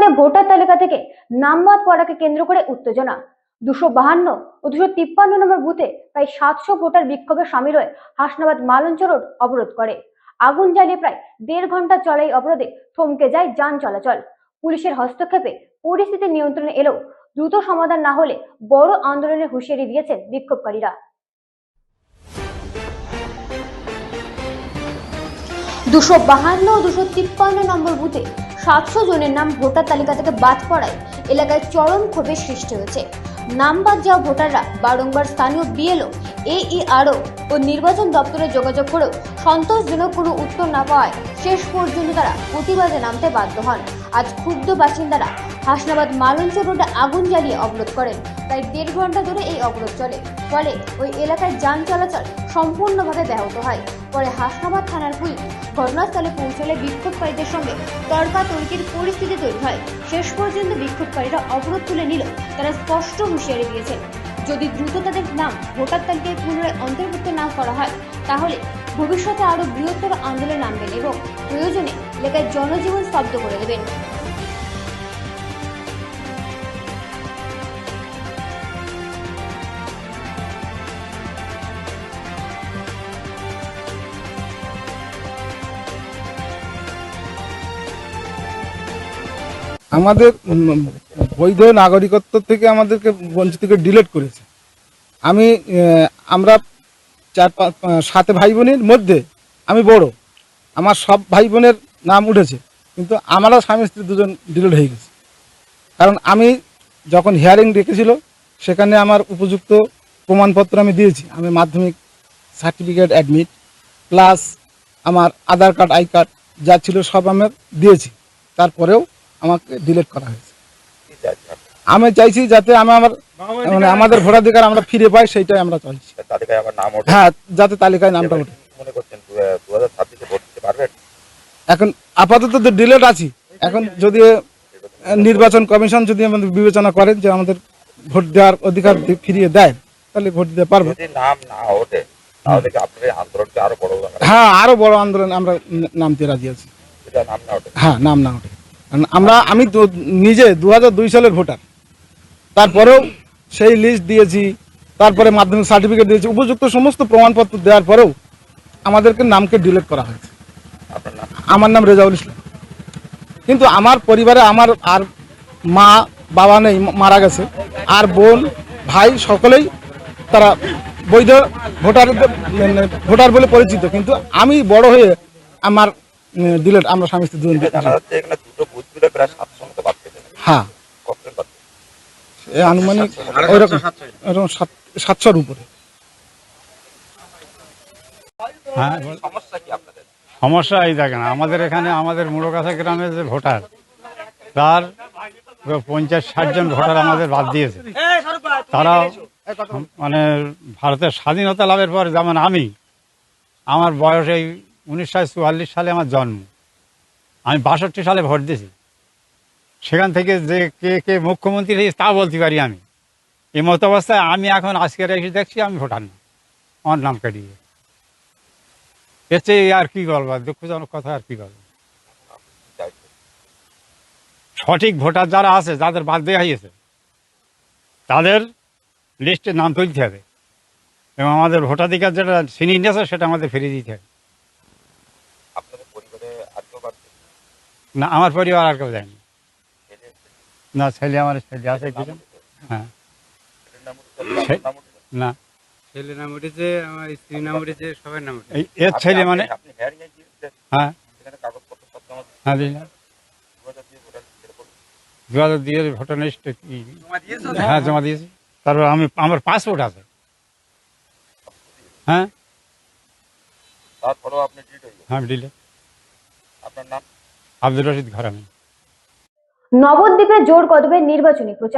হাসনাবাদে voter তালিকা থেকে নাম বাদ পড়াকে কেন্দ্র করে উত্তেজনা। 252 ও 253 নম্বর বুথে প্রায় 700 ভোটার বিক্ষোভে সামিল হয়ে হাসনাবাদ মালঞ্চ রোড অবরোধ করে। আগুন জ্বালিয়ে প্রায় 1.5 ঘন্টা চলা এই অবরোধে থমকে যায় যান চলাচল। পুলিশের হস্তক্ষেপে পরিস্থিতি নিয়ন্ত্রণে এলেও দ্রুত সমাধান না হলে বড় আন্দোলনের হুঁশিয়ারি দিয়েছেন বিক্ষোভকারীরা। 252 ও 253 নম্বর বুথে 700 জনের নাম ভোটার তালিকা থেকে বাদ পড়ায় এলাকায় চরম ক্ষোভের সৃষ্টি হয়েছে। নাম বাদ যাওয়া ভোটাররা বারংবার স্থানীয় বিএলও, AERO ও নির্বাচন দপ্তরে যোগাযোগ করেও সন্তোষজনক কোনো উত্তর না পাওয়ায় শেষ পর্যন্ত তারা প্রতিবাদে নামতে বাধ্য হন। আজ ক্ষুব্ধ বাসিন্দারা হাসনাবাদ মালঞ্চ রোডে আগুন জ্বালিয়ে অবরোধ করেন। প্রায় 1.5 ঘন্টা ধরে এই অবরোধ চলে, ফলে ওই এলাকায় যান চলাচল সম্পূর্ণভাবে ব্যাহত হয়। পরে হাসনাবাদ থানার পুলিশ ঘটনাস্থলে পৌঁছলে বিক্ষোভকারীদের সঙ্গে তর্কাতর্কির পরিস্থিতি তৈরি হয়। শেষ পর্যন্ত বিক্ষোভকারীরা অবরোধ তুলে নিল। তারা স্পষ্ট হুঁশিয়ারি দিয়েছেন, যদি দ্রুত তাদের নাম ভোটার তালিকায় পুনরায় অন্তর্ভুক্ত না করা হয় তাহলে ভবিষ্যতে আরো বৃহত্তর আন্দোলনে নামবেন এবং প্রয়োজনে এলাকায় জনজীবন স্তব্ধ করে দেবেন। আমাদের বৈধ নাগরিকত্ব থেকে আমাদেরকে বঞ্চিত করে ডিলিট করেছে। আমরা 7 ভাই বোনের মধ্যে আমি বড়, আমার সব ভাই বোনের নাম উঠেছে, কিন্তু আমরা স্বামী স্ত্রী দুজন ডিলিট হয়ে গেছে। কারণ আমি যখন হিয়ারিং ডেকেছিল সেখানে আমার উপযুক্ত প্রমাণপত্র আমি দিয়েছি। আমি মাধ্যমিক সার্টিফিকেট, অ্যাডমিট, প্লাস আমার আধার কার্ড, আই কার্ড যা ছিল সব আমি দিয়েছি। তারপরেও আমাকে ডিলিট করা হয়েছে। আমি চাইছি যাতে আমাদের ভোটাধিকার আমরা ফিরে পাই, সেইটাই আমরা চাইছি। হ্যাঁ, যাতে তালিকায় নামটা ওঠে। এখন আপাতত তো ডিলিট আছি। এখন যদি নির্বাচন কমিশন যদি আমাদের বিবেচনা করেন যে আমাদের ভোট দেওয়ার অধিকার ফিরিয়ে দেয়, তাহলে ভোট দিতে পারবো। হ্যাঁ, আরো বড় আন্দোলন আমরা নামতে রাজি আছি। হ্যাঁ, নাম না ওঠে। আমি তো নিজে 2002 সালের ভোটার, তারপরেও সেই লিস্ট দিয়েছি, তারপরে মাধ্যমিক সার্টিফিকেট দিয়েছি, উপযুক্ত সমস্ত প্রমাণপত্র দেওয়ার পরেও আমাদেরকে নামকে ডিলিট করা হয়েছে। আমার নাম রেজাউল ইসলাম। কিন্তু আমার পরিবারে আমার আর মা বাবা নেই, মারা গেছে, আর বোন ভাই সকলেই তারা বৈধ ভোটার বলে পরিচিত। কিন্তু আমি বড় হয়ে আমার ডিলিট, আমরা স্বামী স্ত্রী দুজন। হ্যাঁ, আনুমানিক ওইরকম 700-র উপরে। সমস্যা এই দেখেন, আমাদের এখানে আমাদের মুড়োকাছা গ্রামের যে ভোটার, তার 50-60 জন ভোটার আমাদের বাদ দিয়েছে। তারা মানে ভারতের স্বাধীনতা লাভের পর, যেমন আমার বয়স এই 1944 সালে আমার জন্ম, আমি 62 সালে ভোট দিয়েছি। সেখান থেকে যে কে মুখ্যমন্ত্রী হয়েছে তা বলতে পারি আমি। এই মতো অবস্থায় আমি এখন আজকের এসে দেখছি আমি ভোটার না, আমার নাম কাটিয়ে। এর চেয়ে আর কি বলবো, দুঃখজনক কথা আর কি বলবো। সঠিক ভোটার যারা আছে, যাদের বাদ দেওয়া হয়েছে, তাদের লিস্টে নাম তুলতে হবে এবং আমাদের ভোটাধিকার যেটা ছিনিয়ে নিয়েছে সেটা আমাদের ফিরিয়ে দিতে হবে। না, আমার পরিবার আর কেউ যায়নি। না, আমার ছেলে আছে। হ্যাঁ, না, ছেলের নাম উঠেছে, আমার স্ত্রীর নাম উঠেছে, সবার নাম উঠেছে। এর ছেলে মানে হ্যাঁ হ্যাঁ দিলাম 2000 দিয়ে ভোটার লিস্ট। হ্যাঁ, জমা দিয়েছি। তারপর আমার পাসপোর্ট আছে। হ্যাঁ, হ্যাঁ দিলে। নবদ্বীপে জোর কদমে নির্বাচনী প্রচার।